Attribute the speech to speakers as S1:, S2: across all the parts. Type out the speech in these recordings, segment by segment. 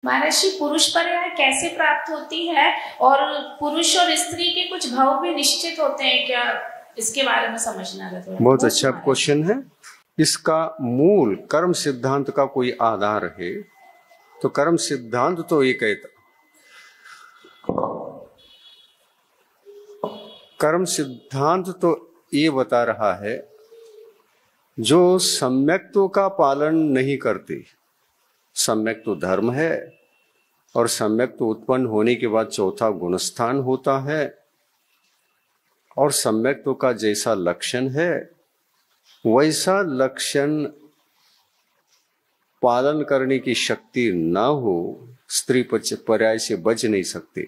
S1: महर्षि पुरुष पर्याय कैसे प्राप्त होती है और पुरुष और स्त्री के कुछ भाव भी निश्चित होते हैं क्या, इसके बारे में समझना है थोड़ा।
S2: बहुत अच्छा क्वेश्चन है। इसका मूल कर्म सिद्धांत का कोई आधार है तो कर्म सिद्धांत तो ये कहता, कर्म सिद्धांत तो ये बता रहा है जो सम्यक्त्व का पालन नहीं करते। सम्यक तो धर्म है और सम्यक तो उत्पन्न होने के बाद चौथा गुणस्थान होता है और सम्यक्त्व का जैसा लक्षण है वैसा लक्षण पालन करने की शक्ति ना हो स्त्री पर्याय से बच नहीं सकते।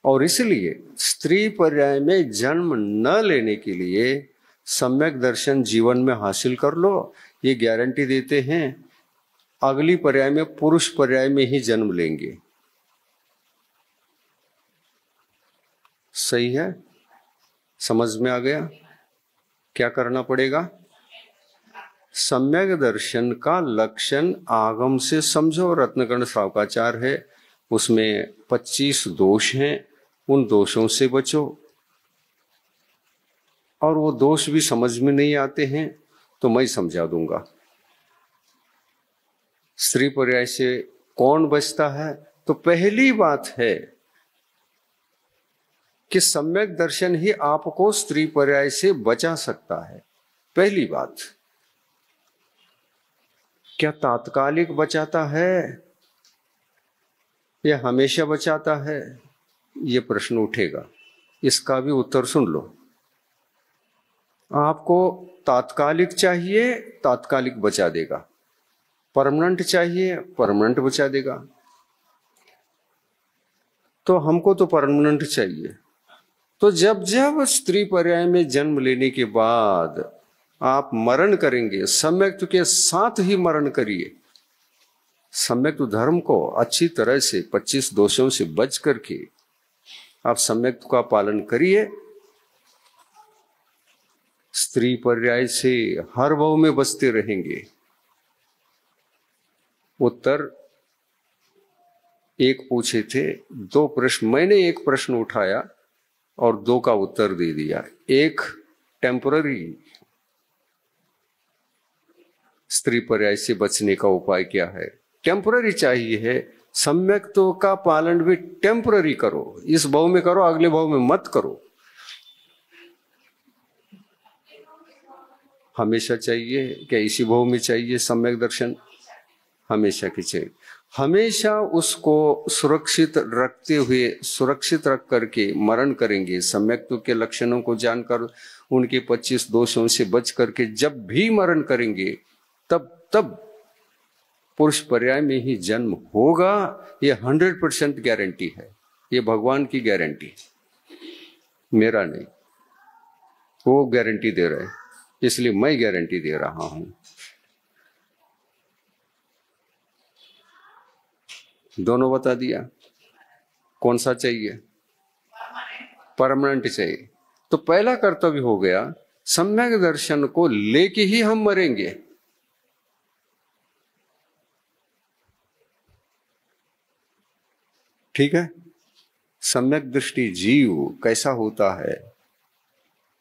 S2: और इसलिए स्त्री पर्याय में जन्म न लेने के लिए सम्यक दर्शन जीवन में हासिल कर लो, ये गारंटी देते हैं अगली पर्याय में पुरुष पर्याय में ही जन्म लेंगे। सही है? समझ में आ गया? क्या करना पड़ेगा? सम्यक दर्शन का लक्षण आगम से समझो। रत्नकर्ण श्रावकाचार है, उसमें 25 दोष हैं, उन दोषों से बचो। और वो दोष भी समझ में नहीं आते हैं तो मैं समझा दूंगा। स्त्री पर्याय से कौन बचता है? तो पहली बात है कि सम्यक दर्शन ही आपको स्त्री पर्याय से बचा सकता है। पहली बात। क्या तात्कालिक बचाता है या हमेशा बचाता है? ये प्रश्न उठेगा, इसका भी उत्तर सुन लो। आपको तात्कालिक चाहिए, तात्कालिक बचा देगा। परमानेंट चाहिए, परमानेंट बचा देगा। तो हमको तो परमानेंट चाहिए। तो जब जब स्त्री पर्याय में जन्म लेने के बाद आप मरण करेंगे, सम्यक्त्व के साथ ही मरण करिए। सम्यक्त्व धर्म को अच्छी तरह से 25 दोषों से बच करके आप सम्यक्त्व का पालन करिए। स्त्री पर्याय से हर भाव में बचते रहेंगे। उत्तर एक पूछे थे, 2 प्रश्न, मैंने एक प्रश्न उठाया और 2 का उत्तर दे दिया। एक टेम्पररी स्त्री पर्याय से बचने का उपाय क्या है? टेम्पररी चाहिए है, सम्यक्त्व का पालन भी टेम्पररी करो। इस भाव में करो, अगले भाव में मत करो। हमेशा चाहिए क्या? इसी भाव में चाहिए सम्यक दर्शन? हमेशा की चाहिए। हमेशा उसको सुरक्षित रखते हुए, सुरक्षित रख करके मरण करेंगे। सम्यक्त्व के लक्षणों को जानकर उनके 25 दोषों से बच करके जब भी मरण करेंगे तब पुरुष पर्याय में ही जन्म होगा। ये 100% गारंटी है। ये भगवान की गारंटी, मेरा नहीं। वो गारंटी दे रहे हैं, इसलिए मैं गारंटी दे रहा हूं। दोनों बता दिया। कौन सा चाहिए? परमानेंट चाहिए। तो पहला कर्तव्य हो गया, सम्यक दर्शन को लेके ही हम मरेंगे। ठीक है? सम्यक दृष्टि जीव कैसा होता है,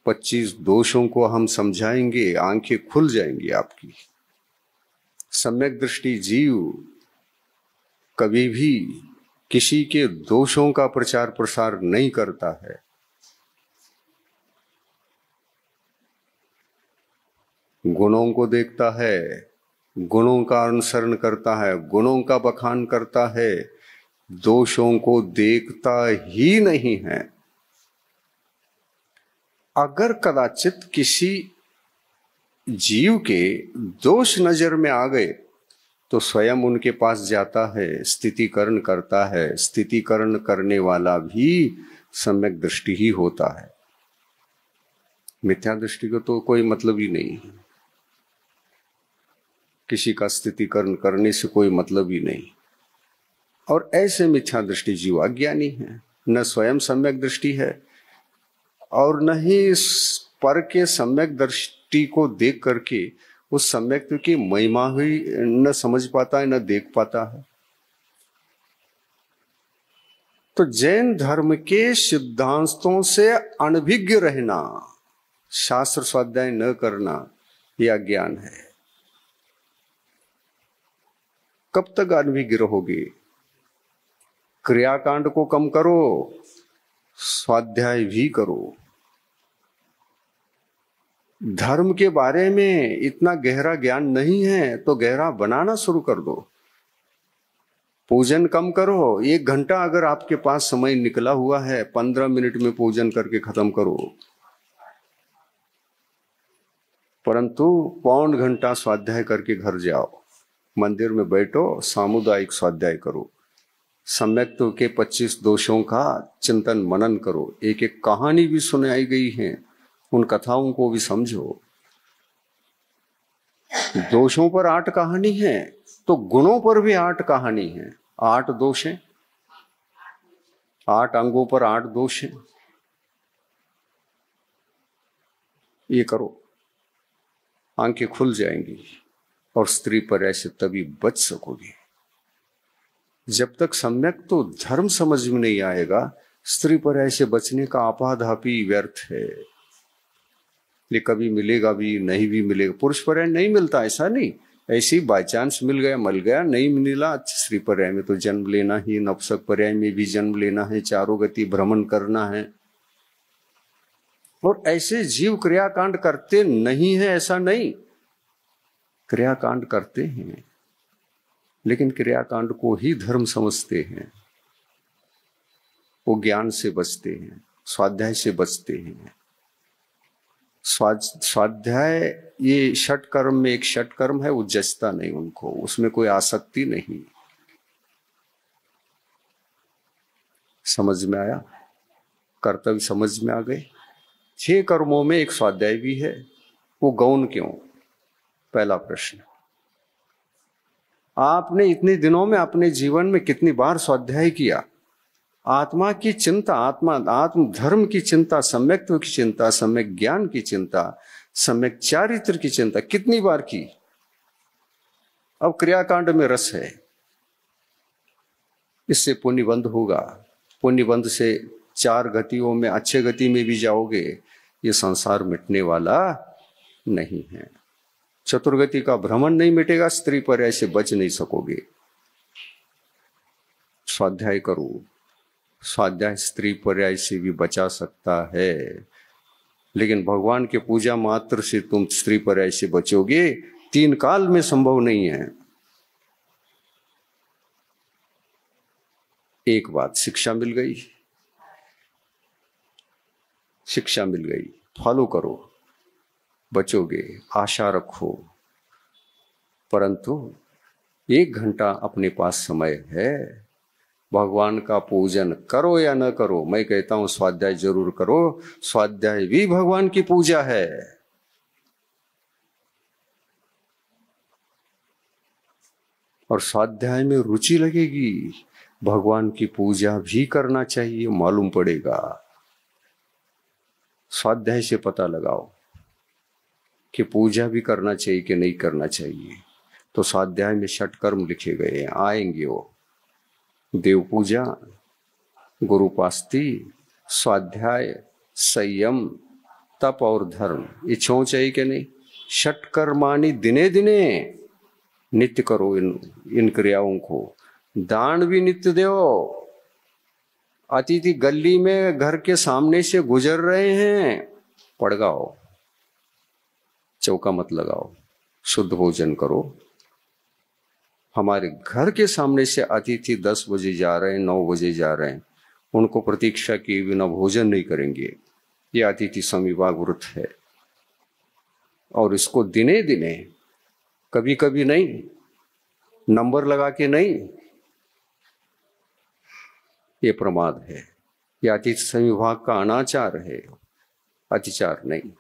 S2: 25 दोषों को हम समझाएंगे, आंखें खुल जाएंगी आपकी। सम्यक दृष्टि जीव कभी भी किसी के दोषों का प्रचार प्रसार नहीं करता है। गुणों को देखता है, गुणों का अनुसरण करता है, गुणों का बखान करता है, दोषों को देखता ही नहीं है। अगर कदाचित किसी जीव के दोष नजर में आ गए तो स्वयं उनके पास जाता है, स्थितिकरण करता है। स्थितिकरण करने वाला भी सम्यक दृष्टि ही होता है। मिथ्या दृष्टि को तो कोई मतलब ही नहीं है। किसी का स्थितिकरण करने से कोई मतलब ही नहीं। और ऐसे मिथ्या दृष्टि जीव अज्ञानी है, न स्वयं सम्यक दृष्टि है और न ही पर के सम्यक दृष्टि को देख करके उस सम्यक्त्व की महिमा ही न समझ पाता है, न देख पाता है। तो जैन धर्म के सिद्धांतों से अनभिज्ञ रहना, शास्त्र स्वाध्याय न करना, यह अज्ञान है। कब तक अनभिज्ञ रहोगे? क्रियाकांड को कम करो, स्वाध्याय भी करो। धर्म के बारे में इतना गहरा ज्ञान नहीं है तो गहरा बनाना शुरू कर दो। पूजन कम करो। 1 घंटा अगर आपके पास समय निकला हुआ है, 15 मिनट में पूजन करके खत्म करो, परंतु पौन घंटा स्वाध्याय करके घर जाओ। मंदिर में बैठो, सामुदायिक स्वाध्याय करो। सम्यक्त्व के 25 दोषों का चिंतन मनन करो। एक एक कहानी भी सुनाई गई है, उन कथाओं को भी समझो। दोषों पर 8 कहानी है, तो गुणों पर भी 8 कहानी है। 8 दोष हैं, 8 अंगों पर 8 दोष हैं। ये करो, आंखें खुल जाएंगी और स्त्री पर ऐसे तभी बच सकोगे। जब तक सम्यक तो धर्म समझ में नहीं आएगा, स्त्री पर ऐसे बचने का आपाधापी व्यर्थ है। ये कभी मिलेगा भी, नहीं भी मिलेगा। पुरुष पर्याय नहीं मिलता, ऐसा नहीं, ऐसी बाय चांस मिल गया, मल गया, नहीं मिला। स्त्री पर्याय में तो जन्म लेना ही, नपुंसक पर्याय में भी जन्म लेना है, चारों गति भ्रमण करना है। और ऐसे जीव क्रियाकांड करते नहीं है ऐसा नहीं, क्रियाकांड करते हैं, लेकिन क्रियाकांड को ही धर्म समझते हैं। वो ज्ञान से बचते हैं, स्वाध्याय से बचते हैं। स्वाध्याय ये षट कर्म में एक षट कर्म है, वो जचता नहीं उनको, उसमें कोई आसक्ति नहीं। समझ में आया? कर्तव्य समझ में आ गए? 6 कर्मों में एक स्वाध्याय भी है, वो गौण क्यों? पहला प्रश्न। आपने इतने दिनों में अपने जीवन में कितनी बार स्वाध्याय किया? आत्मा की चिंता, आत्म धर्म की चिंता, सम्यक्त्व की चिंता, सम्यक ज्ञान की चिंता, सम्यक चारित्र की चिंता कितनी बार की? अब क्रियाकांड में रस है, इससे पुण्यबंध होगा। पुण्यबंध से 4 गतियों में अच्छे गति में भी जाओगे, ये संसार मिटने वाला नहीं है। चतुर्गति का भ्रमण नहीं मिटेगा, स्त्री पर ऐसे बच नहीं सकोगे। स्वाध्याय करो। स्वाध्याय स्त्री पर्याय से भी बचा सकता है, लेकिन भगवान के पूजा मात्र से तुम स्त्री पर्याय से बचोगे 3 काल में संभव नहीं है। एक बात, शिक्षा मिल गई, शिक्षा मिल गई, फॉलो करो, बचोगे, आशा रखो। परंतु 1 घंटा अपने पास समय है, भगवान का पूजन करो या न करो, मैं कहता हूं स्वाध्याय जरूर करो। स्वाध्याय भी भगवान की पूजा है। और स्वाध्याय में रुचि लगेगी, भगवान की पूजा भी करना चाहिए, मालूम पड़ेगा। स्वाध्याय से पता लगाओ कि पूजा भी करना चाहिए कि नहीं करना चाहिए। तो स्वाध्याय में षट कर्म लिखे गए हैं, आएंगे वो। देव पूजा, गुरुपास्ति, स्वाध्याय, संयम, तप और धर्म, ये छो चाहिए कि नहीं? षट कर्माणि दिने दिने नित्य करो इन क्रियाओं को। दान भी नित्य दो। अतिथि गली में घर के सामने से गुजर रहे हैं, पड़गाओ, चौका मत लगाओ, शुद्ध भोजन करो। हमारे घर के सामने से अतिथि 10 बजे जा रहे हैं, 9 बजे जा रहे हैं, उनको प्रतीक्षा किए बिना भोजन नहीं करेंगे, ये अतिथि समीवाग व्रत है। और इसको दिने दिने, कभी कभी नहीं, नंबर लगा के नहीं, ये प्रमाद है, ये अतिथि समीवाग का अनाचार है, अतिचार नहीं।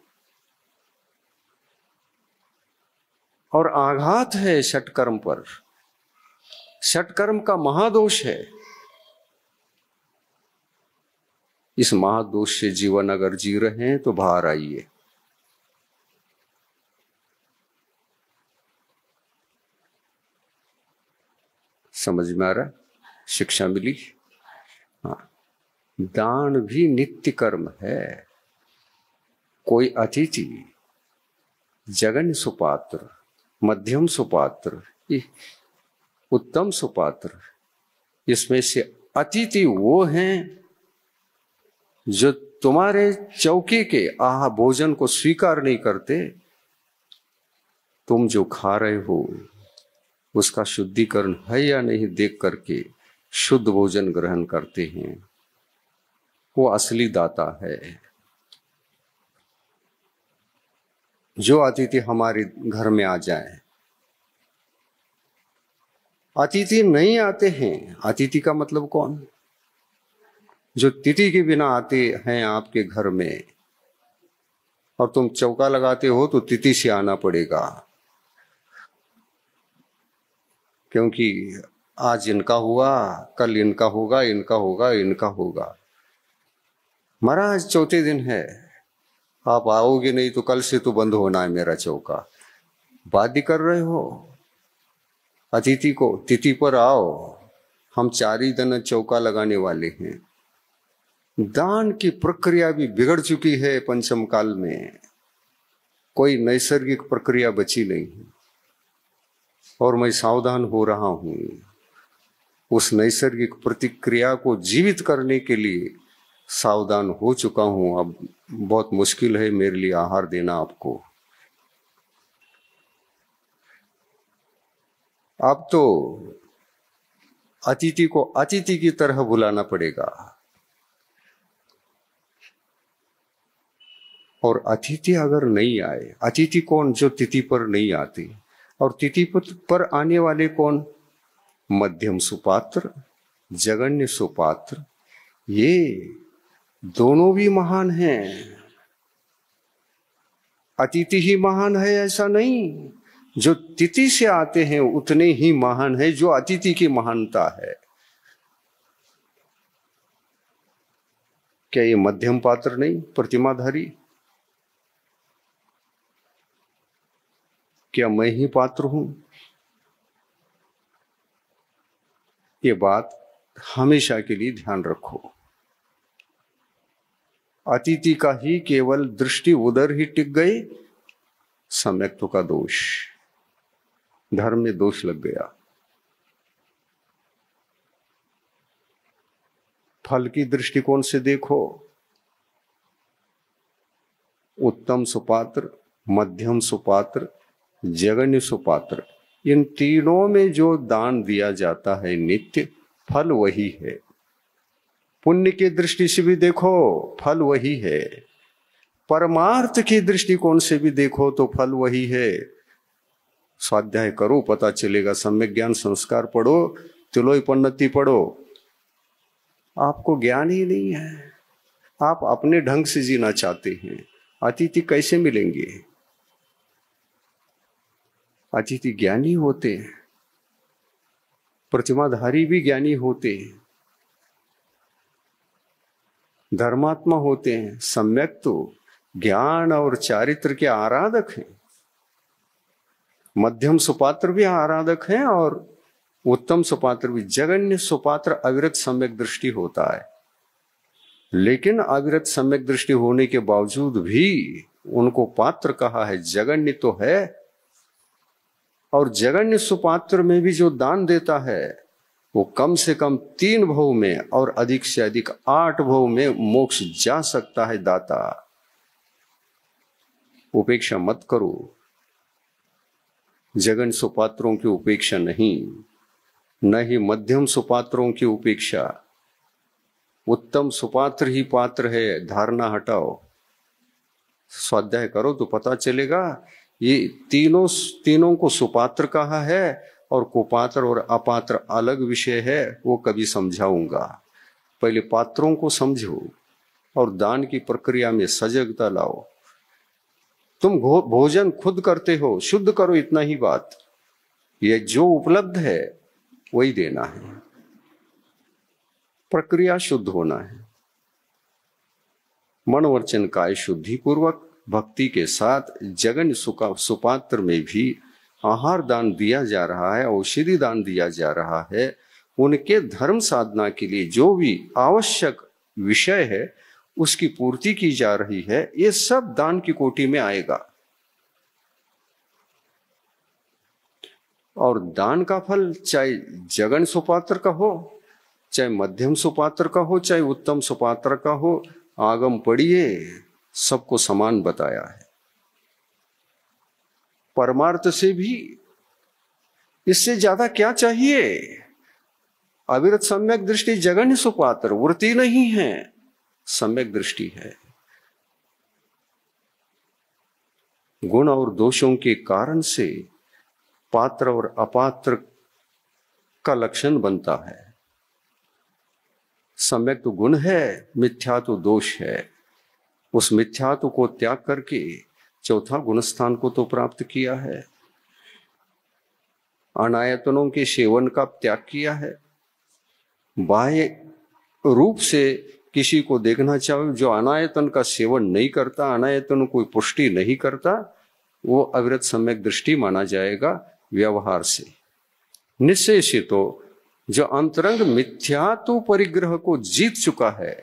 S2: और आघात है षटकर्म पर। षटकर्म का महादोष है। इस महादोष से जीवन अगर जी रहे हैं तो बाहर आइए। समझ में आ रहा? शिक्षा मिली? हाँ, दान भी नित्य कर्म है। कोई अतिथि, जगन्य सुपात्र, मध्यम सुपात्र, उत्तम सुपात्र, इसमें से अतिथि वो हैं जो तुम्हारे चौके के भोजन को स्वीकार नहीं करते। तुम जो खा रहे हो उसका शुद्धिकरण है या नहीं देख करके शुद्ध भोजन ग्रहण करते हैं, वो असली दाता है। जो अतिथि हमारे घर में आ जाए, अतिथि नहीं आते हैं। अतिथि का मतलब कौन? जो तिथि के बिना आते हैं आपके घर में, और तुम चौका लगाते हो तो तिथि से आना पड़ेगा, क्योंकि आज इनका हुआ, कल इनका होगा, इनका होगा, इनका होगा। महाराज चौथे दिन है, आप आओगे नहीं तो कल से तो बंद होना है मेरा चौका। बाध्य कर रहे हो अतिथि को, तिथि पर आओ, हम 4 ही दिन चौका लगाने वाले हैं। दान की प्रक्रिया भी बिगड़ चुकी है पंचम काल में। कोई नैसर्गिक प्रक्रिया बची नहीं है, और मैं सावधान हो रहा हूं। उस नैसर्गिक प्रतिक्रिया को जीवित करने के लिए सावधान हो चुका हूं। अब बहुत मुश्किल है मेरे लिए आहार देना आपको। अब तो अतिथि को अतिथि की तरह बुलाना पड़ेगा। और अतिथि अगर नहीं आए, अतिथि कौन? जो तिथि पर नहीं आते। और तिथि पर आने वाले कौन? मध्यम सुपात्र, जगन्य सुपात्र। ये दोनों भी महान हैं। अतिथि ही महान है ऐसा नहीं, जो तिथि से आते हैं उतने ही महान है जो अतिथि की महानता है। क्या ये मध्यम पात्र नहीं, प्रतिमाधारी? क्या मैं ही पात्र हूं? ये बात हमेशा के लिए ध्यान रखो। अतिथि का ही केवल दृष्टि उधर ही टिक गई, सम्यक्त्व का दोष, धर्म में दोष लग गया। फल की दृष्टिकोण से देखो, उत्तम सुपात्र, मध्यम सुपात्र, जगन्य सुपात्र, इन तीनों में जो दान दिया जाता है नित्य, फल वही है। पुण्य की दृष्टि से भी देखो, फल वही है। परमार्थ की दृष्टिकोण से भी देखो तो फल वही है। स्वाध्याय करो, पता चलेगा। सम्यक ज्ञान संस्कार पढ़ो, तिलोई पन्नति पढ़ो, आपको ज्ञान ही नहीं है। आप अपने ढंग से जीना चाहते हैं। अतिथि कैसे मिलेंगे? अतिथि ज्ञानी होते हैं, प्रतिमाधारी भी ज्ञानी होते हैं, धर्मात्मा होते हैं, सम्यक तो ज्ञान और चारित्र के आराधक हैं। मध्यम सुपात्र भी आराधक हैं और उत्तम सुपात्र भी। जगन्य सुपात्र अविरत सम्यक दृष्टि होता है, लेकिन अविरत सम्यक दृष्टि होने के बावजूद भी उनको पात्र कहा है। जगन्य तो है, और जगन्य सुपात्र में भी जो दान देता है वो कम से कम 3 भव में और अधिक से अधिक 8 भव में मोक्ष जा सकता है दाता। उपेक्षा मत करो, जगन सुपात्रों की उपेक्षा नहीं, न ही मध्यम सुपात्रों की उपेक्षा। उत्तम सुपात्र ही पात्र है, धारणा हटाओ। स्वाध्याय करो तो पता चलेगा। ये तीनों को सुपात्र कहा है, और कुपात्र और अपात्र अलग विषय है, वो कभी समझाऊंगा। पहले पात्रों को समझो और दान की प्रक्रिया में सजगता लाओ। तुम भोजन खुद करते हो, शुद्ध करो, इतना ही बात। ये जो उपलब्ध है वही देना है। प्रक्रिया शुद्ध होना है। मन वचन काय शुद्धि पूर्वक भक्ति के साथ जगन सुपात्र में भी आहार दान दिया जा रहा है, औषधि दान दिया जा रहा है, उनके धर्म साधना के लिए जो भी आवश्यक विषय है उसकी पूर्ति की जा रही है, ये सब दान की कोटि में आएगा। और दान का फल चाहे जगन सुपात्र का हो, चाहे मध्यम सुपात्र का हो, चाहे उत्तम सुपात्र का हो, आगम पढ़िए सबको समान बताया है। परमार्थ से भी इससे ज्यादा क्या चाहिए? अविरत सम्यक दृष्टि जगन सुपात्र, वृत्ति नहीं है, सम्यक दृष्टि है। गुण और दोषों के कारण से पात्र और अपात्र का लक्षण बनता है। सम्यक तो गुण है, मिथ्या तो दोष है। उस मिथ्यात्व को त्याग करके चौथा गुणस्थान को तो प्राप्त किया है। अनायतनों के सेवन का त्याग किया है। बाह्य रूप से किसी को देखना चाहे जो अनायतन का सेवन नहीं करता, अनायतन कोई पुष्टि नहीं करता, वो अविरत सम्यक दृष्टि माना जाएगा व्यवहार से। निश्चय से तो जो अंतरंग मिथ्यात्व परिग्रह को जीत चुका है,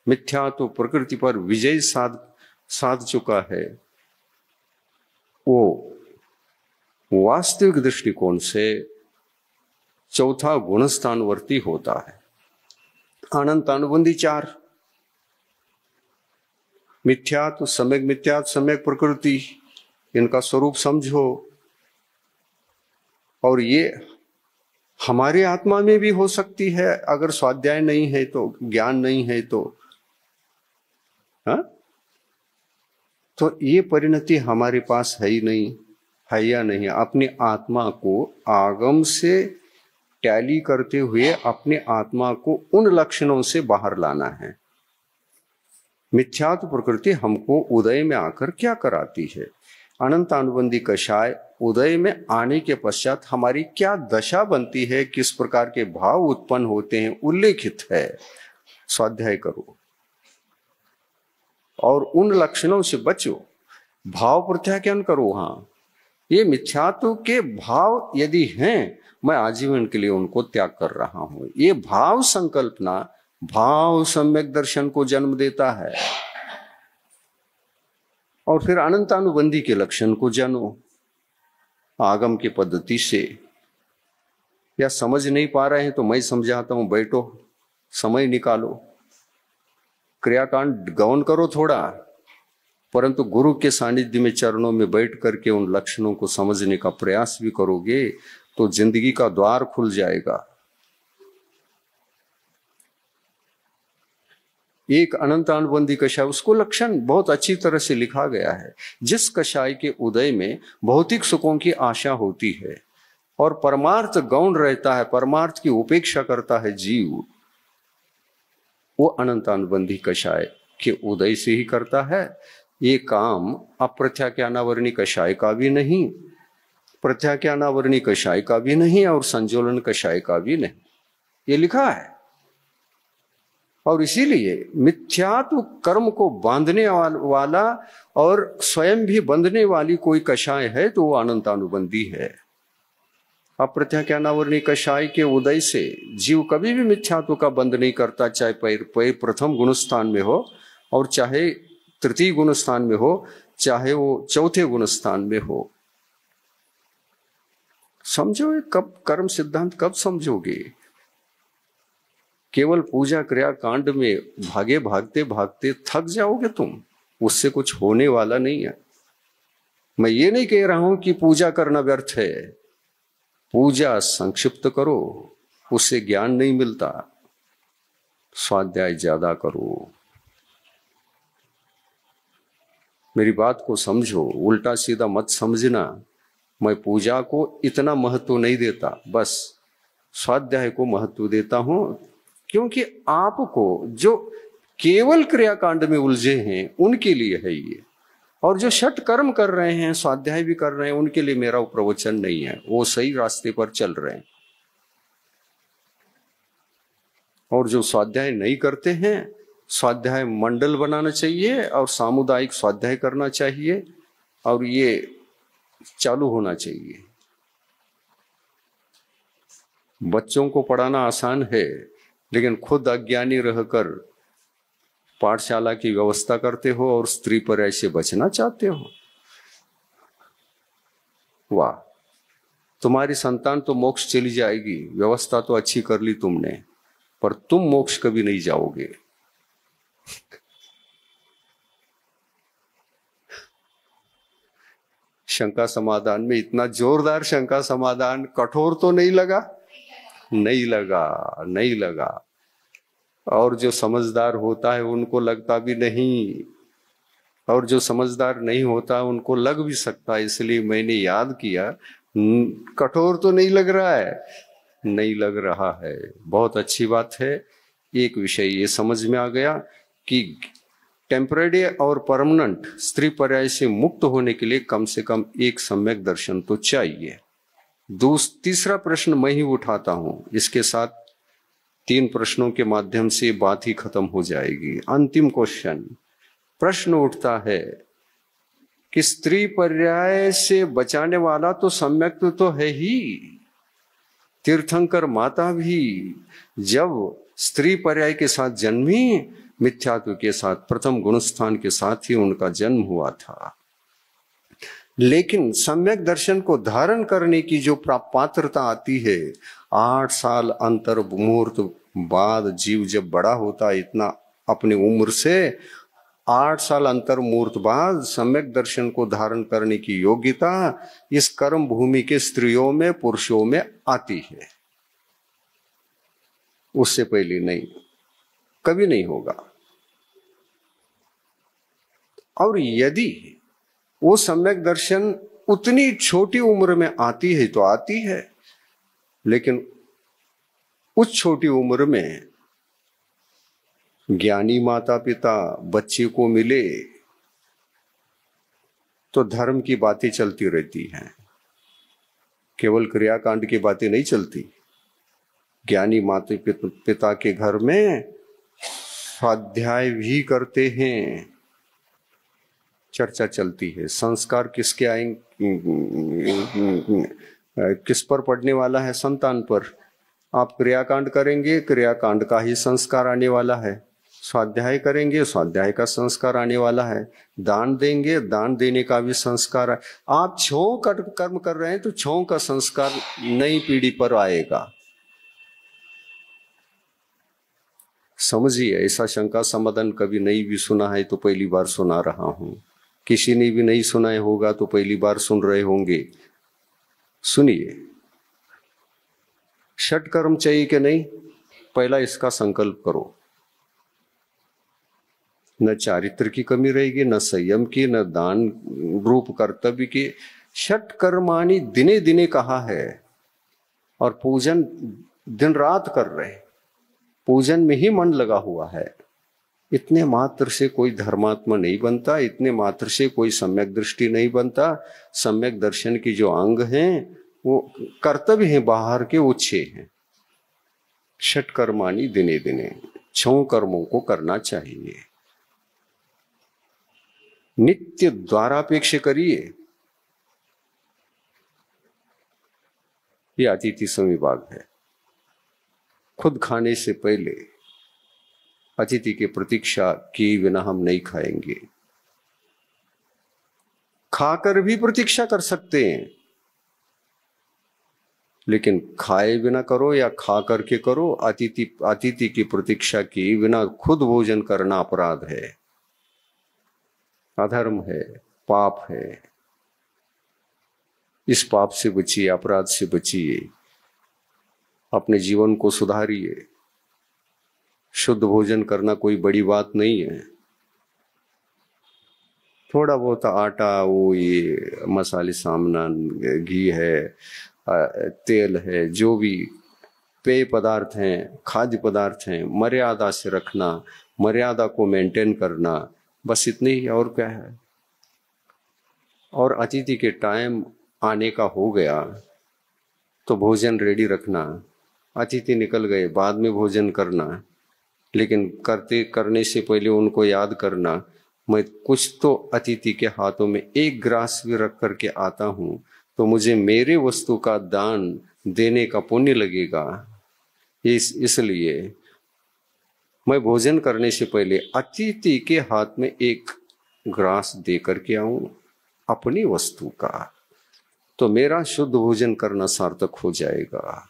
S2: मिथ्यात्व प्रकृति पर विजय साध चुका है, वो वास्तविक दृष्टिकोण से चौथा गुणस्थानवर्ती होता है। अनंत अनुबंधी चार, मिथ्यात्व, सम्यक प्रकृति, इनका स्वरूप समझो। और ये हमारे आत्मा में भी हो सकती है, अगर स्वाध्याय नहीं है तो, ज्ञान नहीं है तो। हाँ, तो ये परिणति हमारे पास है ही नहीं, है या नहीं? अपनी आत्मा को आगम से टैली करते हुए अपने आत्मा को उन लक्षणों से बाहर लाना है। मिथ्यात्व प्रकृति हमको उदय में आकर क्या कराती है? अनंत अनुबंधी कषाय उदय में आने के पश्चात हमारी क्या दशा बनती है, किस प्रकार के भाव उत्पन्न होते हैं, उल्लेखित है। स्वाध्याय करो और उन लक्षणों से बचो, भाव प्रत्याख्यान करो। हाँ, ये मिथ्यात्व के भाव यदि हैं, मैं आजीवन के लिए उनको त्याग कर रहा हूं। ये भाव संकल्पना भाव सम्यक दर्शन को जन्म देता है। और फिर अनंतानुबंधी के लक्षण को जानो आगम की पद्धति से। या समझ नहीं पा रहे हैं तो मैं समझाता हूं, बैठो, समय निकालो, क्रियाकांड गौन करो थोड़ा, परंतु गुरु के सानिध्य में चरणों में बैठ करके उन लक्षणों को समझने का प्रयास भी करोगे तो जिंदगी का द्वार खुल जाएगा। एक अनंत अनुबंधी कषाय, उसको लक्षण बहुत अच्छी तरह से लिखा गया है। जिस कषाय के उदय में भौतिक सुखों की आशा होती है और परमार्थ गौण रहता है, परमार्थ की उपेक्षा करता है जीव, वो अनंत अनुबंधी कषाय के उदय से ही करता है। ये काम अप्रत्याख्यानावर्णी कषाय का भी नहीं, प्रत्याख्यानावर्णी कषाय का भी नहीं, और संजोलन कषाय का भी नहीं। ये लिखा है। और इसीलिए मिथ्यात्व कर्म को बांधने वाला और स्वयं भी बंधने वाली कोई कषाय है तो वो अनंतानुबंधी है। अप्रत्याख्यानावर्णी कषाय के उदय से जीव कभी भी मिथ्यात्व का बंध नहीं करता, चाहे प्रथम गुणस्थान में हो और चाहे तृतीय गुणस्थान में हो, चाहे वो चौथे गुणस्थान में हो। समझो, कब कर्म सिद्धांत कब समझोगे? केवल पूजा क्रिया कांड में भागे भागते भागते थक जाओगे तुम, उससे कुछ होने वाला नहीं है। मैं ये नहीं कह रहा हूं कि पूजा करना व्यर्थ है, पूजा संक्षिप्त करो, उससे ज्ञान नहीं मिलता। स्वाध्याय ज्यादा करो। मेरी बात को समझो, उल्टा सीधा मत समझना। मैं पूजा को इतना महत्व नहीं देता, बस स्वाध्याय को महत्व देता हूं, क्योंकि आपको जो केवल क्रियाकांड में उलझे हैं उनके लिए है ये, और जो षट कर्म कर रहे हैं, स्वाध्याय भी कर रहे हैं, उनके लिए मेरा प्रवचन नहीं है। वो सही रास्ते पर चल रहे हैं। और जो स्वाध्याय नहीं करते हैं, स्वाध्याय मंडल बनाना चाहिए और सामुदायिक स्वाध्याय करना चाहिए, और ये चालू होना चाहिए। बच्चों को पढ़ाना आसान है, लेकिन खुद अज्ञानी रहकर पाठशाला की व्यवस्था करते हो और स्त्री पर ऐसे बचना चाहते हो। वाह, तुम्हारी संतान तो मोक्ष चली जाएगी, व्यवस्था तो अच्छी कर ली तुमने, पर तुम मोक्ष कभी नहीं जाओगे। शंका समाधान में इतना जोरदार शंका समाधान, कठोर तो नहीं लगा? नहीं लगा, नहीं लगा। और जो समझदार होता है उनको लगता भी नहीं, और जो समझदार नहीं होता उनको लग भी सकता है। इसलिए मैंने याद किया, कठोर तो नहीं लग रहा है? नहीं लग रहा है, बहुत अच्छी बात है। एक विषय ये समझ में आ गया कि टेम्परेरी और परमानेंट स्त्री पर्याय से मुक्त होने के लिए कम से कम एक सम्यक दर्शन तो चाहिए। तीसरा प्रश्न मैं ही उठाता हूं, इसके साथ 3 प्रश्नों के माध्यम से बात ही खत्म हो जाएगी। अंतिम क्वेश्चन, प्रश्न उठता है कि स्त्री पर्याय से बचाने वाला तो सम्यक तो है ही। तीर्थंकर माता भी जब स्त्री पर्याय के साथ जन्मी, मिथ्यात्व के साथ, प्रथम गुणस्थान के साथ ही उनका जन्म हुआ था। लेकिन सम्यक दर्शन को धारण करने की जो पात्रता आती है, 8 साल अंतर मुहूर्त बाद जीव जब बड़ा होता है, इतना अपनी उम्र से 8 साल अंतर मुहूर्त बाद सम्यक दर्शन को धारण करने की योग्यता इस कर्म भूमि के स्त्रियों में, पुरुषों में आती है। उससे पहले नहीं, कभी नहीं होगा। और यदि वो सम्यक दर्शन उतनी छोटी उम्र में आती है तो आती है, लेकिन उस छोटी उम्र में ज्ञानी माता पिता बच्चे को मिले तो धर्म की बातें चलती रहती हैं, केवल क्रियाकांड की बातें नहीं चलती। ज्ञानी माता पिता के घर में स्वाध्याय भी करते हैं, चर्चा चलती है। संस्कार किसके आएंगे, किस पर पड़ने वाला है? संतान पर। आप क्रियाकांड करेंगे, क्रियाकांड का ही संस्कार आने वाला है। स्वाध्याय करेंगे, स्वाध्याय का संस्कार आने वाला है। दान देंगे, दान देने का भी संस्कार है। आप छौ कर्म कर रहे हैं तो छौ का संस्कार नई पीढ़ी पर आएगा। समझिए, ऐसा शंका समाधान कभी नहीं भी सुना है तो पहली बार सुना रहा हूं। किसी ने भी नहीं सुना होगा तो पहली बार सुन रहे होंगे। सुनिए, षट कर्म चाहिए कि नहीं? पहला इसका संकल्प करो। न चारित्र की कमी रहेगी, न संयम की, न दान रूप कर्तव्य की। षट कर्माणि दिने दिने कहा है, और पूजन दिन रात कर रहे, पूजन में ही मन लगा हुआ है। इतने मात्र से कोई धर्मात्मा नहीं बनता, इतने मात्र से कोई सम्यक दृष्टि नहीं बनता। सम्यक दर्शन की जो अंग हैं वो कर्तव्य हैं, बाहर के वो 6 हैं। षट कर्माणि दिने दिने, 6 कर्मों को करना चाहिए। नित्य द्वारापेक्ष करिए। ये अतिथि संविभाग है। खुद खाने से पहले अतिथि की प्रतीक्षा किए बिना हम नहीं खाएंगे। खाकर भी प्रतीक्षा कर सकते हैं, लेकिन खाए बिना करो या खा करके करो, अतिथि की प्रतीक्षा किए बिना खुद भोजन करना अपराध है, अधर्म है, पाप है। इस पाप से बचिए, अपराध से बचिए, अपने जीवन को सुधारिए। शुद्ध भोजन करना कोई बड़ी बात नहीं है। थोड़ा बहुत आटा, वो ये मसाले सामना, घी है, तेल है, जो भी पेय पदार्थ हैं, खाद्य पदार्थ हैं, मर्यादा से रखना, मर्यादा को मेंटेन करना, बस इतनी ही। और क्या है? और अतिथि के टाइम आने का हो गया तो भोजन रेडी रखना। अतिथि निकल गए, बाद में भोजन करना, लेकिन करने से पहले उनको याद करना, मैं कुछ तो अतिथि के हाथों में 1 ग्रास भी रख करके आता हूं, तो मुझे मेरे वस्तु का दान देने का पुण्य लगेगा। इसलिए मैं भोजन करने से पहले अतिथि के हाथ में एक ग्रास दे करके आऊं अपनी वस्तु का, तो मेरा शुद्ध भोजन करना सार्थक हो जाएगा।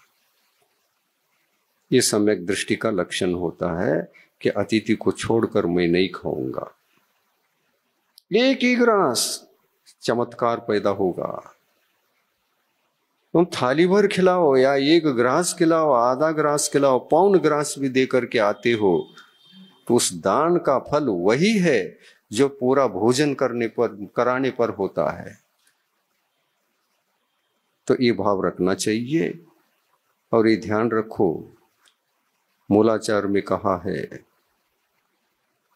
S2: ये सम्यक दृष्टि का लक्षण होता है कि अतिथि को छोड़कर मैं नहीं खाऊंगा। एक ही ग्रास चमत्कार पैदा होगा। तुम थाली भर खिलाओ या एक ग्रास खिलाओ, आधा ग्रास खिलाओ, पौन ग्रास भी दे करके आते हो, तो उस दान का फल वही है जो पूरा भोजन कराने पर होता है। तो ये भाव रखना चाहिए। और ये ध्यान रखो, मूलाचार में कहा है,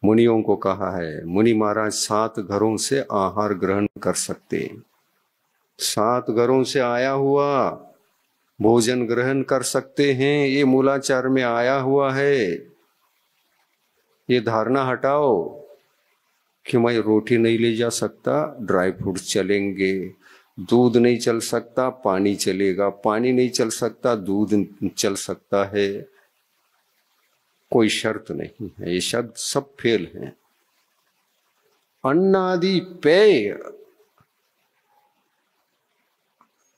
S2: मुनियों को कहा है, मुनि महाराज 7 घरों से आहार ग्रहण कर सकते। 7 घरों से आया हुआ भोजन ग्रहण कर सकते हैं, ये मूलाचार में आया हुआ है। ये धारणा हटाओ कि मैं रोटी नहीं ले जा सकता, ड्राई फ्रूट्स चलेंगे, दूध नहीं चल सकता, पानी चलेगा, पानी नहीं चल सकता, दूध चल सकता है। कोई शर्त नहीं है, ये शब्द सब फेल हैं। अन्नादि पेय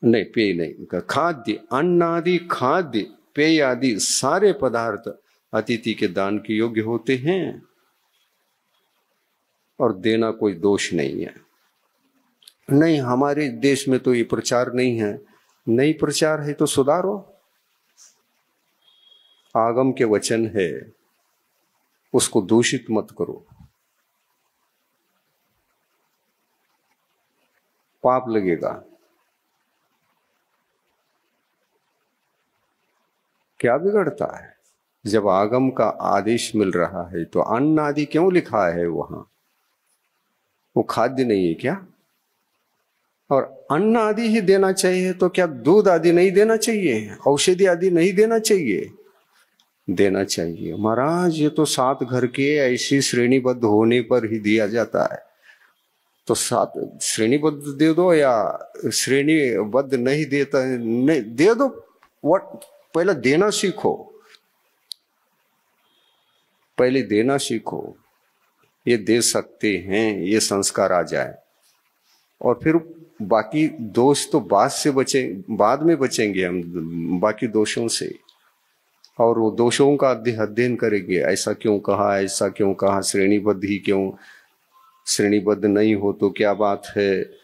S2: नहीं, पेय नहीं, खाद्य, अन्नादि खाद्य पेय आदि सारे पदार्थ अतिथि के दान के योग्य होते हैं और देना कोई दोष नहीं है। नहीं, हमारे देश में तो ये प्रचार नहीं है। नहीं प्रचार है तो सुधारो। आगम के वचन है, उसको दूषित मत करो, पाप लगेगा। क्या बिगड़ता है? जब आगम का आदेश मिल रहा है तो अन्न आदि क्यों लिखा है वहां? वो खाद्य नहीं है क्या? और अन्न आदि ही देना चाहिए, तो क्या दूध आदि नहीं देना चाहिए? औषधि आदि नहीं देना चाहिए? देना चाहिए। महाराज ये तो 7 घर के ऐसी श्रेणीबद्ध होने पर ही दिया जाता है। तो 7 श्रेणीबद्ध दे दो या श्रेणीबद्ध नहीं देता, नहीं दे दो। पहले देना सीखो, पहले देना सीखो। ये दे सकते हैं, ये संस्कार आ जाए, और फिर बाकी दोष तो बाद में बचेंगे हम बाकी दोषों से। और वो दोषों का अध्ययन करेंगे, ऐसा क्यों कहा, ऐसा क्यों कहा, श्रेणीबद्ध ही क्यों, श्रेणीबद्ध नहीं हो तो क्या बात है।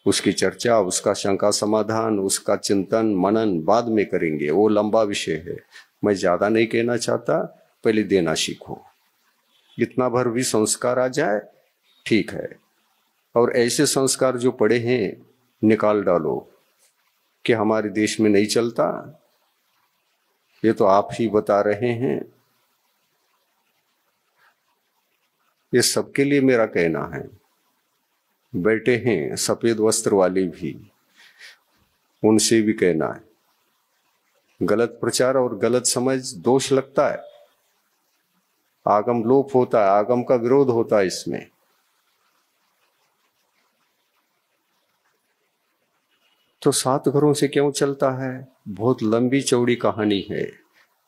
S2: उसकी चर्चा, उसका शंका समाधान, उसका चिंतन मनन बाद में करेंगे, वो लंबा विषय है। मैं ज्यादा नहीं कहना चाहता, पहले देना सीखो। इतना भर भी संस्कार आ जाए ठीक है, और ऐसे संस्कार जो पड़े हैं निकाल डालो कि हमारे देश में नहीं चलता। ये तो आप ही बता रहे हैं। ये सबके लिए मेरा कहना है। बैठे हैं सफेद वस्त्र वाले भी, उनसे भी कहना है। गलत प्रचार और गलत समझ दोष लगता है, आगम लोप होता है, आगम का विरोध होता है इसमें। तो 7 घरों से क्यों चलता है? बहुत लंबी चौड़ी कहानी है,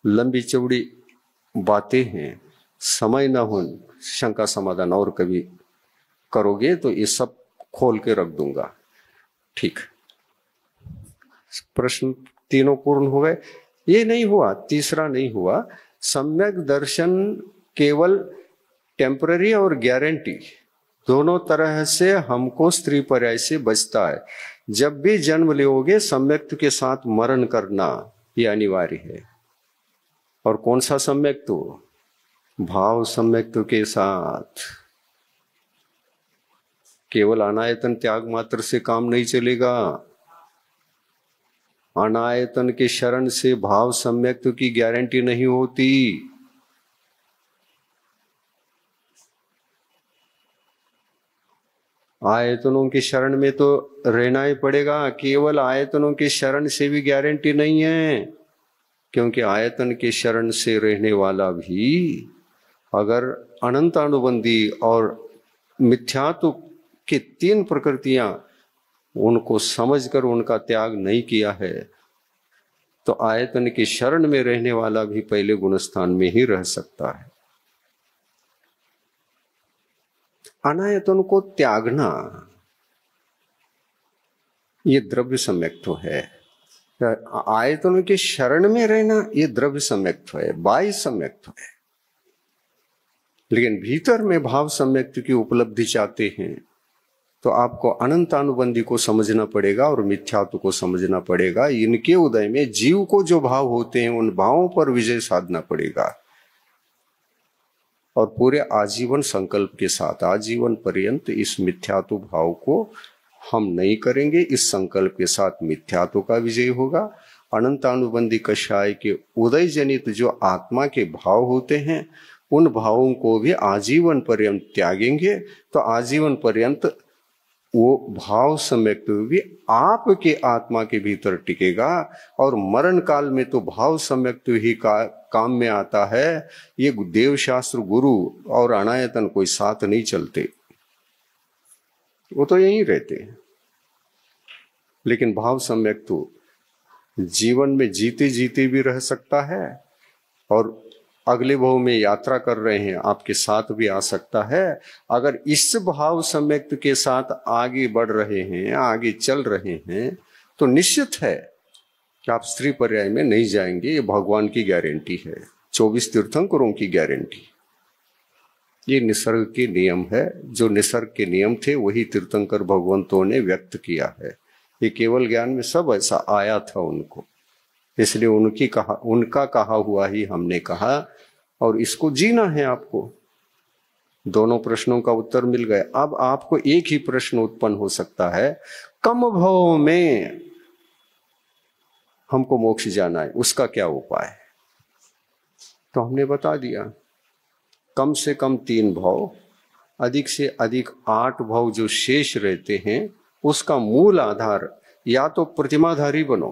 S2: लंबी चौड़ी बातें हैं। समय न हो शंका समाधान और कभी करोगे तो ये सब खोल के रख दूंगा। ठीक, प्रश्न तीनों पूर्ण हो गए। ये नहीं हुआ, तीसरा नहीं हुआ। सम्यक दर्शन केवल टेम्पररी और गारंटी दोनों तरह से हमको स्त्री पर्याय से बचता है। जब भी जन्म लोगे सम्यक्त के साथ मरण करना ये अनिवार्य है। और कौन सा सम्यक्त? भाव सम्यक्त के साथ। केवल अनायतन त्याग मात्र से काम नहीं चलेगा। अनायतन के शरण से भाव सम्यक्त की गारंटी नहीं होती। आयतनों की शरण में तो रहना ही पड़ेगा। केवल आयतनों की शरण से भी गारंटी नहीं है, क्योंकि आयतन के शरण से रहने वाला भी अगर अनंत अनुबंधी और मिथ्यात्व के 3 प्रकृतियां उनको समझकर उनका त्याग नहीं किया है तो आयतन के शरण में रहने वाला भी पहले गुणस्थान में ही रह सकता है। अनायतन को त्यागना ये द्रव्य सम्यक्त्व है। आयतनों के शरण में रहना ये द्रव्य सम्यक्त्व है, बाह्य सम्यक्त्व है। लेकिन भीतर में भाव सम्यक्त्व की उपलब्धि चाहते हैं तो आपको अनंतानुबंधी को समझना पड़ेगा और मिथ्यात्व को समझना पड़ेगा। इनके उदय में जीव को जो भाव होते हैं उन भावों पर विजय साधना पड़ेगा और पूरे आजीवन संकल्प के साथ आजीवन पर्यंत इस मिथ्यात्व भाव को हम नहीं करेंगे। इस संकल्प के साथ मिथ्यात्व का विजय होगा। अनंतानुबंधी कषाय के उदय जनित जो आत्मा के भाव होते हैं उन भावों को भी आजीवन पर्यंत त्यागेंगे तो आजीवन पर्यंत वो भाव सम्यक्त्व भी आपके आत्मा के भीतर टिकेगा और मरण काल में तो भाव सम्यक्त्व ही काम में आता है। ये देव शास्त्र गुरु और अनायतन कोई साथ नहीं चलते, वो तो यहीं रहते हैं। लेकिन भाव सम्यक्त्व जीवन में जीते जीते भी रह सकता है और अगले भाव में यात्रा कर रहे हैं आपके साथ भी आ सकता है। अगर इस भाव सम्यक्त्व के साथ आगे बढ़ रहे हैं, आगे चल रहे हैं तो निश्चित है कि आप स्त्री पर्याय में नहीं जाएंगे। ये भगवान की गारंटी है, 24 तीर्थंकरों की गारंटी। ये निसर्ग के नियम है, जो निसर्ग के नियम थे वही तीर्थंकर भगवंतों ने व्यक्त किया है। ये केवल ज्ञान में सब ऐसा आया था उनको, इसलिए उनका कहा हुआ ही हमने कहा और इसको जीना है आपको। दोनों प्रश्नों का उत्तर मिल गया। अब आपको एक ही प्रश्न उत्पन्न हो सकता है, कम भाव में हमको मोक्ष जाना है, उसका क्या उपाय है? तो हमने बता दिया, कम से कम 3 भाव, अधिक से अधिक 8 भाव जो शेष रहते हैं उसका मूल आधार या तो प्रतिमाधारी बनो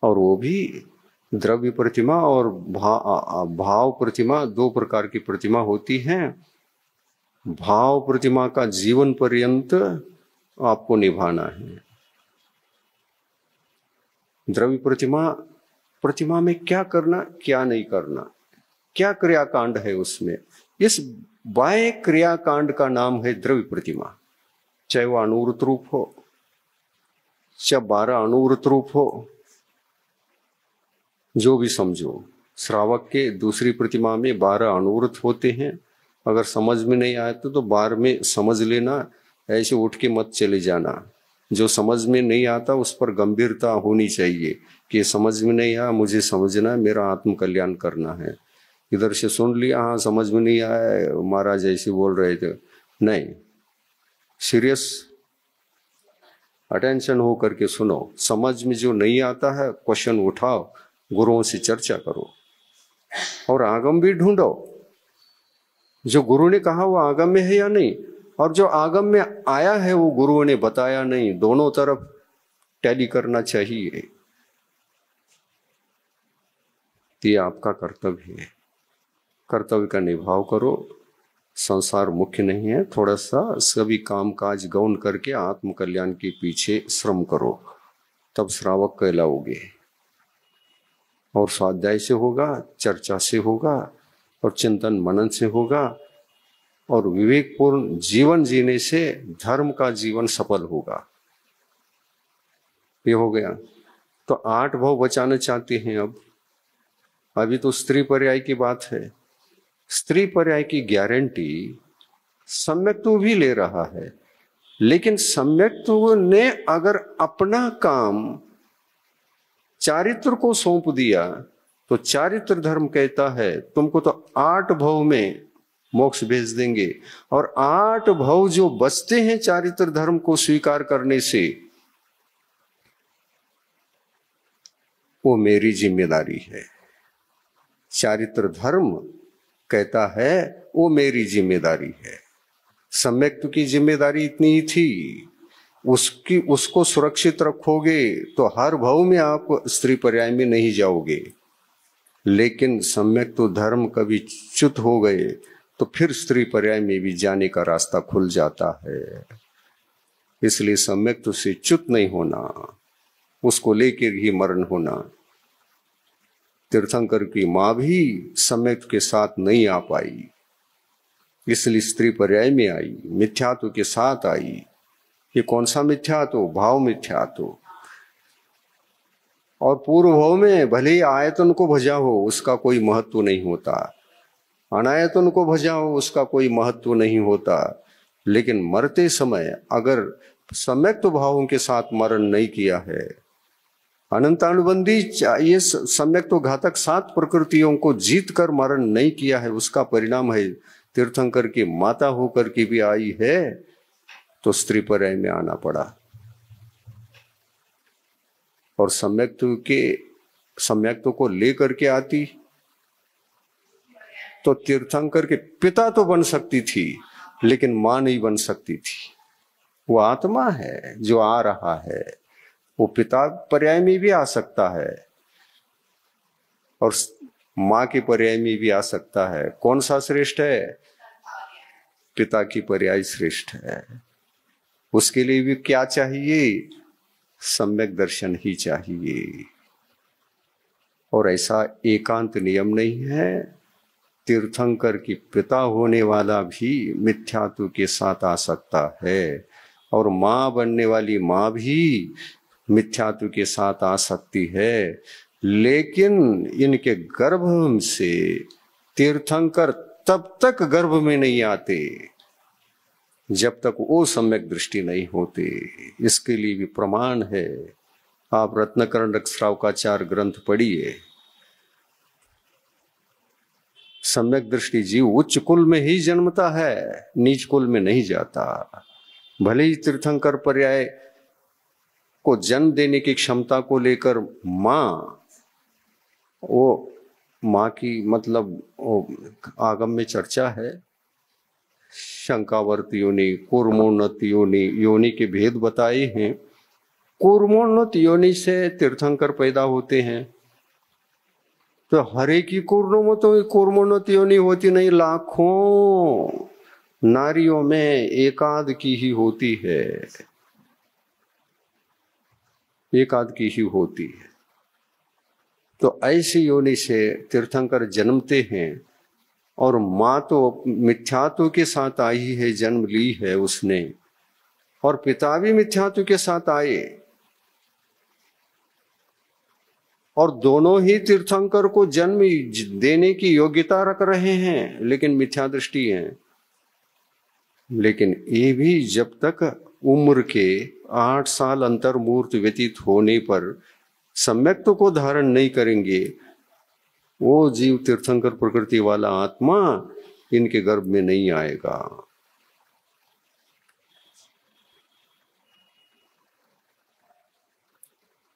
S2: और वो भी द्रव्य प्रतिमा और भाव प्रतिमा, 2 प्रकार की प्रतिमा होती हैं। भाव प्रतिमा का जीवन पर्यंत आपको निभाना है। द्रव्य प्रतिमा में क्या करना क्या नहीं करना, क्या क्रियाकांड है उसमें, इस बाह्य क्रियाकांड का नाम है द्रव्य प्रतिमा। चाहे वो अणुवृत रूप हो, चाहे 12 अणुवृत रूप हो, जो भी समझो। श्रावक के दूसरी प्रतिमा में 12 अणुवृत होते हैं। अगर समझ में नहीं आए तो 12 में समझ लेना, ऐसे उठ के मत चले जाना। जो समझ में नहीं आता उस पर गंभीरता होनी चाहिए कि समझ में नहीं आया, मुझे समझना है, मेरा आत्म कल्याण करना है। इधर से सुन लिया, हाँ समझ में नहीं आया, महाराज ऐसे बोल रहे थे, नहीं, सीरियस अटेंशन हो करके सुनो। समझ में जो नहीं आता है क्वेश्चन उठाओ, गुरुओं से चर्चा करो और आगम भी ढूंढो। जो गुरु ने कहा वो आगम में है या नहीं, और जो आगम में आया है वो गुरुओं ने बताया नहीं, दोनों तरफ टैली करना चाहिए। ये आपका कर्तव्य है, कर्तव्य का निभाव करो। संसार मुख्य नहीं है, थोड़ा सा सभी काम काज गौन करके आत्म कल्याण के पीछे श्रम करो, तब श्रावक कहलाओगे। और स्वाध्याय से होगा, चर्चा से होगा और चिंतन मनन से होगा और विवेकपूर्ण जीवन जीने से धर्म का जीवन सफल होगा। ये हो गया। तो 8 भाव बचाना चाहते हैं। अभी तो स्त्री पर्याय की बात है। स्त्री पर्याय की गारंटी सम्यक्त्व भी ले रहा है, लेकिन सम्यक्त्व ने अगर अपना काम चारित्र को सौंप दिया तो चारित्र धर्म कहता है तुमको तो 8 भाव में मोक्ष भेज देंगे। और 8 भाव जो बचते हैं चारित्र धर्म को स्वीकार करने से, वो मेरी जिम्मेदारी है। चारित्र धर्म कहता है वो मेरी जिम्मेदारी है। सम्यक्त्व की जिम्मेदारी इतनी ही थी, उसको सुरक्षित रखोगे तो हर भाव में आप स्त्री पर्याय में नहीं जाओगे। लेकिन सम्यक्त्व धर्म कभी च्युत हो गए तो फिर स्त्री पर्याय में भी जाने का रास्ता खुल जाता है। इसलिए सम्यक्त से च्युत नहीं होना, उसको लेकर ही मरण होना। तीर्थंकर की मां भी सम्यक्त के साथ नहीं आ पाई, इसलिए स्त्री पर्याय में आई, मिथ्यात्व के साथ आई। ये कौन सा मिथ्यात्व? भाव मिथ्यात्व। और पूर्व भाव में भले ही आयतन को भजा हो उसका कोई महत्व नहीं होता, अनायतन को भजा हो उसका कोई महत्व नहीं होता, लेकिन मरते समय अगर सम्यक्त भावों के साथ मरण नहीं किया है, अनंतानुबंधी ये सम्यक्त घातक 7 प्रकृतियों को जीत कर मरण नहीं किया है, उसका परिणाम है तीर्थंकर की माता होकर के भी आई है तो स्त्री पर्याय में आना पड़ा। और सम्यक्त को लेकर के आती तो तीर्थंकर के पिता तो बन सकती थी, लेकिन मां नहीं बन सकती थी। वो आत्मा है जो आ रहा है, वो पिता पर्याय में भी आ सकता है और मां के पर्याय में भी आ सकता है। कौन सा श्रेष्ठ है? पिता की पर्याय श्रेष्ठ है। उसके लिए भी क्या चाहिए? सम्यक दर्शन ही चाहिए। और ऐसा एकांत नियम नहीं है, तीर्थंकर की पिता होने वाला भी मिथ्यात्व के साथ आ सकता है और मां बनने वाली मां भी मिथ्यात्व के साथ आ सकती है, लेकिन इनके गर्भ से तीर्थंकर तब तक गर्भ में नहीं आते जब तक वो सम्यक दृष्टि नहीं होती। इसके लिए भी प्रमाण है, आप रत्नकर्ण श्रावकाचार ग्रंथ पढ़िए। सम्यक दृष्टि जीव उच्च कुल में ही जन्मता है, नीच कुल में नहीं जाता। भले ही तीर्थंकर पर्याय को जन्म देने की क्षमता को लेकर मां की मतलब आगम में चर्चा है, शंकावर्त योनि, कूर्मोन्नत योनि, योनि के भेद बताए हैं। कूर्मोन्नत योनि से तीर्थंकर पैदा होते हैं, तो हर एक की कूर्मोन्नत योनि होती नहीं, लाखों नारियों में एकाध की ही होती है, एकाध की ही होती है। तो ऐसी योनि से तीर्थंकर जन्मते हैं और मां तो मिथ्यात्व के साथ आई है, जन्म ली है उसने, और पिता भी मिथ्यात्व के साथ आए, और दोनों ही तीर्थंकर को जन्म देने की योग्यता रख रहे हैं, लेकिन मिथ्या दृष्टि है। लेकिन ये भी जब तक उम्र के 8 साल अंतर मूर्त व्यतीत होने पर सम्यक्त को धारण नहीं करेंगे, वो जीव तीर्थंकर प्रकृति वाला आत्मा इनके गर्भ में नहीं आएगा।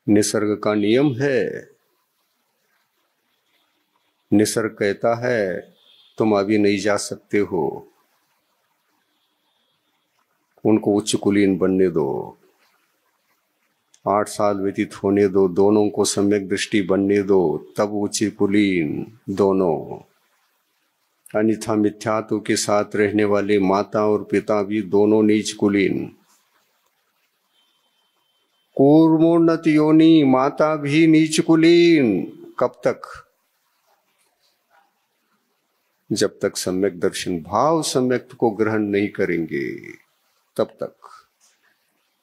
S2: निसर्ग का नियम है, निसर्ग कहता है तुम अभी नहीं जा सकते हो, उनको उच्च कुलीन बनने दो, 8 साल व्यतीत होने दो, दोनों को सम्यक दृष्टि बनने दो, तब उच्च कुलीन दोनों। अन्यथा मिथ्यात्व के साथ रहने वाले माता और पिता भी दोनों नीच कुलीन। कूर्मोन्नत योनि माता भी नीच कुलीन। कब तक? जब तक सम्यक दर्शन भाव सम्यक को ग्रहण नहीं करेंगे तब तक।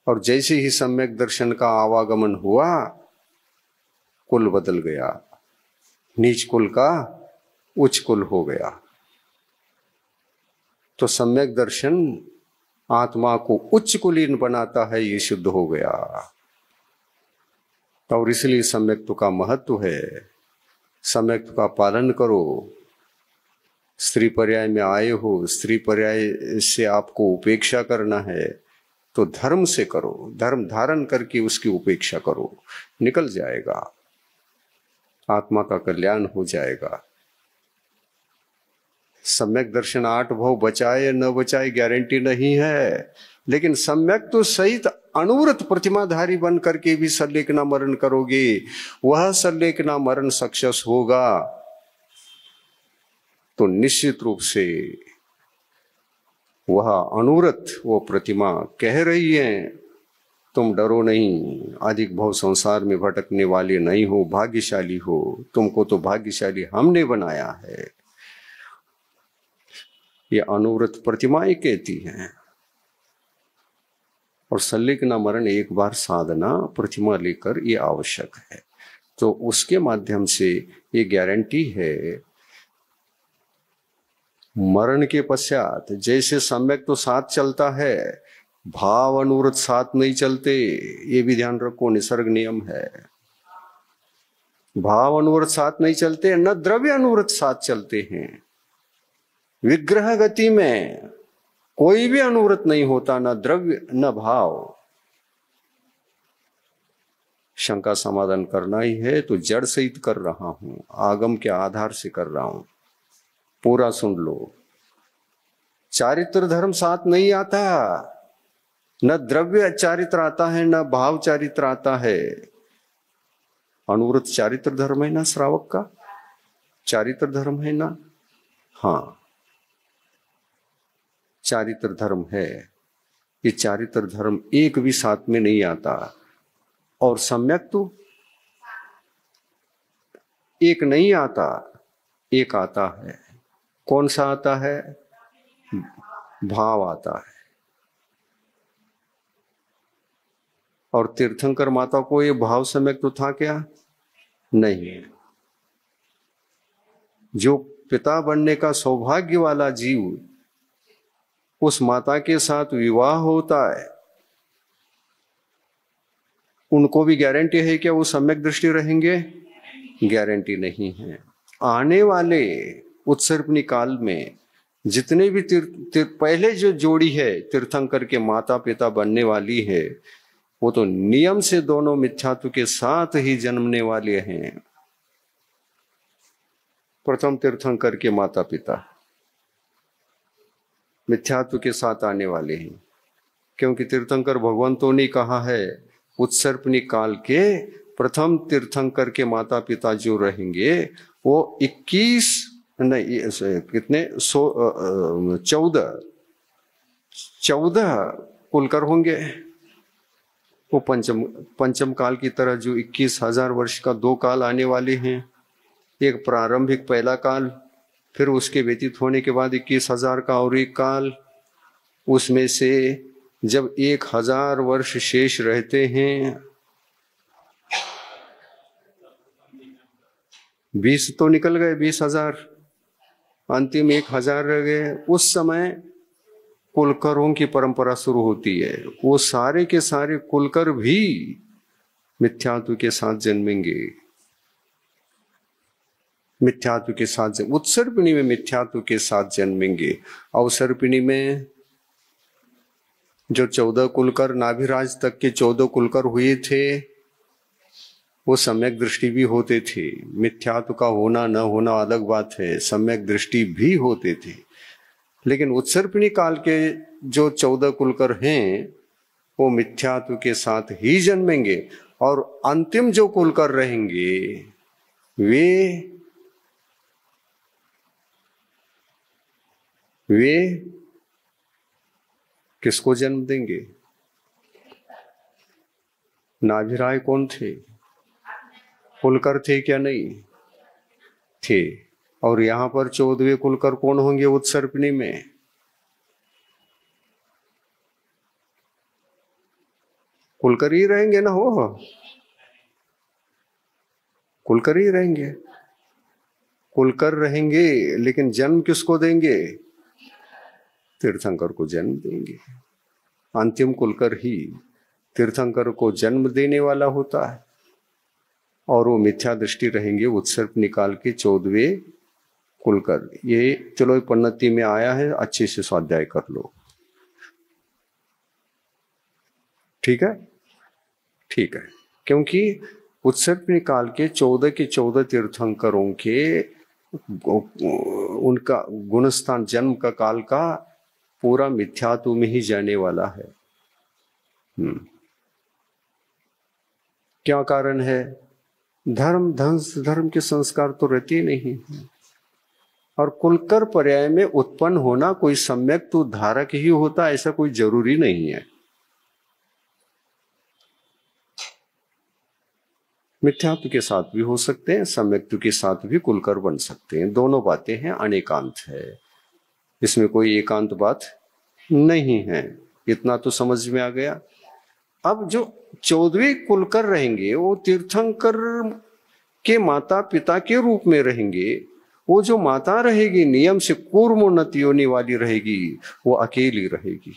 S2: और जैसे ही सम्यक दर्शन का आवागमन हुआ, कुल बदल गया, नीच कुल का उच्च कुल हो गया। तो सम्यक दर्शन आत्मा को उच्च कुलीन बनाता है, ये सिद्ध हो गया। और इसलिए सम्यक्त्व का महत्व है, सम्यक्त्व का पालन करो। स्त्री पर्याय में आए हो, स्त्री पर्याय से आपको उपेक्षा करना है तो धर्म से करो, धर्म धारण करके उसकी उपेक्षा करो, निकल जाएगा, आत्मा का कल्याण हो जाएगा। सम्यक दर्शन 8 भव बचाए या न बचाए गारंटी नहीं है, लेकिन सम्यक तो सहित अणुव्रत प्रतिमाधारी बन करके भी सल्लेखना मरण करोगे, वह सल्लेखना मरण सक्सेस होगा तो निश्चित रूप से वह अनुव्रत वो प्रतिमा कह रही है, तुम डरो नहीं, अधिक भव संसार में भटकने वाले नहीं हो, भाग्यशाली हो, तुमको तो भाग्यशाली हमने बनाया है। ये अनुव्रत प्रतिमाएं कहती हैं। और संलिग्न मरण एक बार साधना प्रतिमा लेकर ये आवश्यक है। तो उसके माध्यम से ये गारंटी है, मरण के पश्चात जैसे सम्यक तो साथ चलता है, भाव अनुव्रत साथ नहीं चलते। ये भी ध्यान रखो, निसर्ग नियम है। भाव अनुव्रत साथ नहीं चलते, न द्रव्य अनुव्रत साथ चलते हैं। विग्रह गति में कोई भी अनुव्रत नहीं होता, न द्रव्य न भाव। शंका समाधान करना ही है तो जड़ सहित कर रहा हूं, आगम के आधार से कर रहा हूं। पूरा सुन लो। चारित्र धर्म साथ नहीं आता, न द्रव्य चारित्र आता है, न भाव चारित्र आता है। अनुव्रत चारित्र धर्म है ना, श्रावक का चारित्र धर्म है ना। हाँ, चारित्र धर्म है। ये चारित्र धर्म एक भी साथ में नहीं आता। और सम्यक तो एक नहीं आता, एक आता है। कौन सा आता है? भाव आता है। और तीर्थंकर माता को ये भाव सम्यक तो था क्या? नहीं। जो पिता बनने का सौभाग्य वाला जीव उस माता के साथ विवाह होता है, उनको भी गारंटी है क्या वो सम्यक दृष्टि रहेंगे? गारंटी नहीं है। आने वाले उत्सर्पणी काल में जितने भी पहले जो जोड़ी है तीर्थंकर के माता पिता बनने वाली है, वो तो नियम से दोनों मिथ्यात्व के साथ ही जन्मने वाले हैं। प्रथम तीर्थंकर के माता पिता मिथ्यात्व के साथ आने वाले हैं, क्योंकि तीर्थंकर भगवंतों ने कहा है उत्सर्पणी काल के प्रथम तीर्थंकर के माता पिता जो रहेंगे वो 21 नहीं कितने 14 कुलकर होंगे। वो पंचम काल की तरह जो 21,000 वर्ष का 2 काल आने वाले हैं, एक प्रारंभिक पहला काल, फिर उसके व्यतीत होने के बाद 21,000 का और एक काल। उसमें से जब 1,000 वर्ष शेष रहते हैं, 20 तो निकल गए, 20,000, अंतिम 1,000 रह गए। उस समय कुलकरों की परंपरा शुरू होती है। वो सारे के सारे कुलकर भी मिथ्यात्व के साथ जन्मेंगे। मिथ्यात्व के साथ उत्सर्पिणी में मिथ्यात्व के साथ जन्मेंगे। अवसर्पिणी में जो 14 कुलकर नाभिराज तक के 14 कुलकर हुए थे, वो सम्यक दृष्टि भी होते थे। मिथ्यात्व का होना न होना अलग बात है, सम्यक दृष्टि भी होते थे। लेकिन उत्सर्पिणी काल के जो 14 कुलकर हैं वो मिथ्यात्व के साथ ही जन्मेंगे। और अंतिम जो कुलकर रहेंगे वे किसको जन्म देंगे? नाभिराय कौन थे? कुलकर थे क्या? नहीं थे। और यहां पर 14वें कुलकर कौन होंगे उत्सर्पिणी में? कुलकर ही रहेंगे ना, हो कुलकर ही रहेंगे। कुलकर रहेंगे, लेकिन जन्म किसको देंगे? तीर्थंकर को जन्म देंगे। अंतिम कुलकर ही तीर्थंकर को जन्म देने वाला होता है। और वो मिथ्या दृष्टि रहेंगे उत्सर्प निकाल के 14वें कुलकर। ये चलो पन्नति में आया है, अच्छे से स्वाध्याय कर लो। ठीक है, ठीक है। क्योंकि उत्सर्प निकाल के 14 के 14 तीर्थंकरों के उनका गुणस्थान जन्म का काल का पूरा मिथ्यात्व में ही जाने वाला है। क्या कारण है? धर्म के संस्कार तो रहते नहीं है। और कुलकर पर्याय में उत्पन्न होना कोई सम्यक तो धारक ही होता, ऐसा कोई जरूरी नहीं है। मिथ्यात्व के साथ भी हो सकते हैं, सम्यक्त्व के साथ भी कुलकर बन सकते हैं। दोनों बातें हैं, अनेकांत है, इसमें कोई एकांत बात नहीं है। इतना तो समझ में आ गया। अब जो 14वें कुलकर रहेंगे वो तीर्थंकर के माता पिता के रूप में रहेंगे। वो जो माता रहेगी नियम से कूर्मोन्नत योनि वाली रहेगी, वो अकेली रहेगी।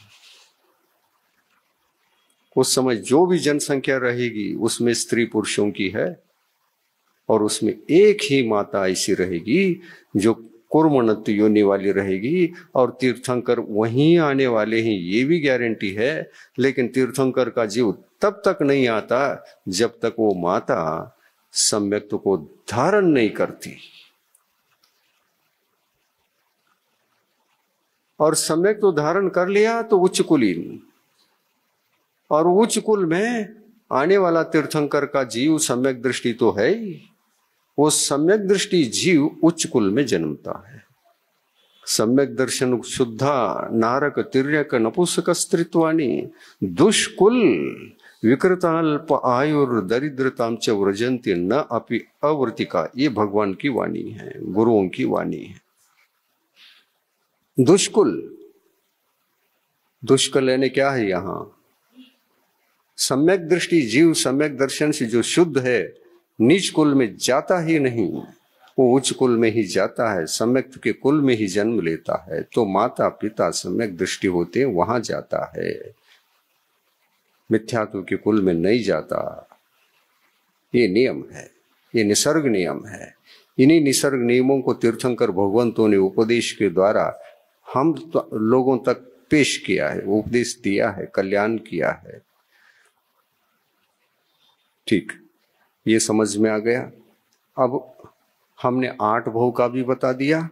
S2: उस समय जो भी जनसंख्या रहेगी उसमें स्त्री पुरुषों की है, और उसमें एक ही माता ऐसी रहेगी जो कूर्मोन्नत योनि वाली रहेगी। और तीर्थंकर वहीं आने वाले हैं, ये भी गारंटी है। लेकिन तीर्थंकर का जीव तब तक नहीं आता जब तक वो माता सम्यक्त्व को धारण नहीं करती। और सम्यक्त्व धारण कर लिया तो उच्च कुलीन, और उच्च कुल में आने वाला तीर्थंकर का जीव सम्यक दृष्टि तो है ही। वो सम्यक दृष्टि जीव उच्च कुल में जन्मता है। सम्यक दर्शन शुद्धा नारक तिर्यक नपुंसक स्त्रीत्वानि दुष्कुल विकृताल्प आयुर दरिद्रताम च व्रजन्ति न अपि अवर्तिका। ये भगवान की वाणी है, गुरुओं की वाणी है। दुष्कुल, दुष्कुल यानी क्या है? यहां सम्यक दृष्टि जीव सम्यक दर्शन से जो शुद्ध है, नीच कुल में जाता ही नहीं, वो उच्च कुल में ही जाता है, सम्यक के कुल में ही जन्म लेता है। तो माता पिता सम्यक दृष्टि होते हैं, वहां जाता है, मिथ्यात्व के कुल में नहीं जाता। ये नियम है, ये निसर्ग नियम है। इन्हीं निसर्ग नियमों को तीर्थंकर भगवंतों ने उपदेश के द्वारा हम लोगों तक पेश किया है, उपदेश दिया है, कल्याण किया है। ठीक, ये समझ में आ गया। अब हमने 8 भव का भी बता दिया,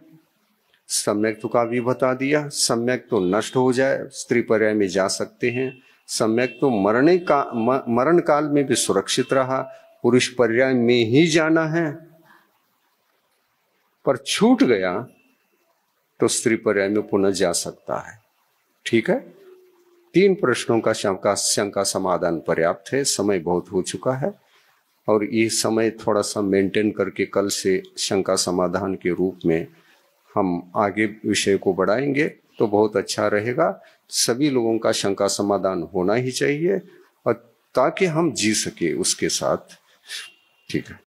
S2: सम्यक्त्व का भी बता दिया। सम्यक तो नष्ट हो जाए, स्त्री पर्याय में जा सकते हैं। सम्यक तो मरण काल में भी सुरक्षित रहा, पुरुष पर्याय में ही जाना है। पर छूट गया तो स्त्री पर्याय में पुनः जा सकता है। ठीक है, 3 प्रश्नों का शंका समाधान पर्याप्त है। समय बहुत हो चुका है और ये समय थोड़ा सा मेंटेन करके कल से शंका समाधान के रूप में हम आगे विषय को बढ़ाएंगे तो बहुत अच्छा रहेगा। सभी लोगों का शंका समाधान होना ही चाहिए और ताकि हम जी सके उसके साथ। ठीक है।